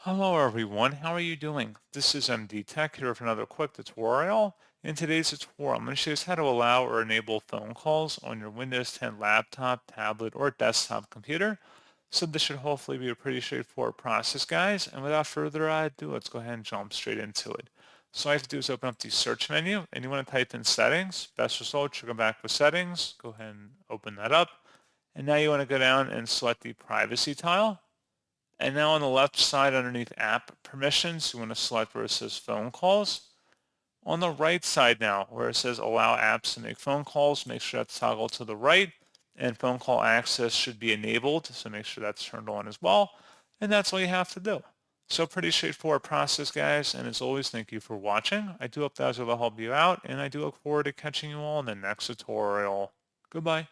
Hello everyone, how are you doing? This is MD Tech here with another quick tutorial. In today's tutorial, I'm going to show you how to allow or enable phone calls on your Windows 10 laptop, tablet, or desktop computer. So this should hopefully be a pretty straightforward process, guys. And without further ado, let's go ahead and jump straight into it. So all you have to do is open up the search menu and you want to type in settings. Best result, you go back with settings. Go ahead and open that up. And now you want to go down and select the privacy tile. And now on the left side underneath app permissions, you want to select where it says phone calls. On the right side now, where it says allow apps to make phone calls, make sure that's toggled to the right. And phone call access should be enabled, so make sure that's turned on as well. And that's all you have to do. So pretty straightforward process, guys. And as always, thank you for watching. I do hope that was able to help you out, and I do look forward to catching you all in the next tutorial. Goodbye.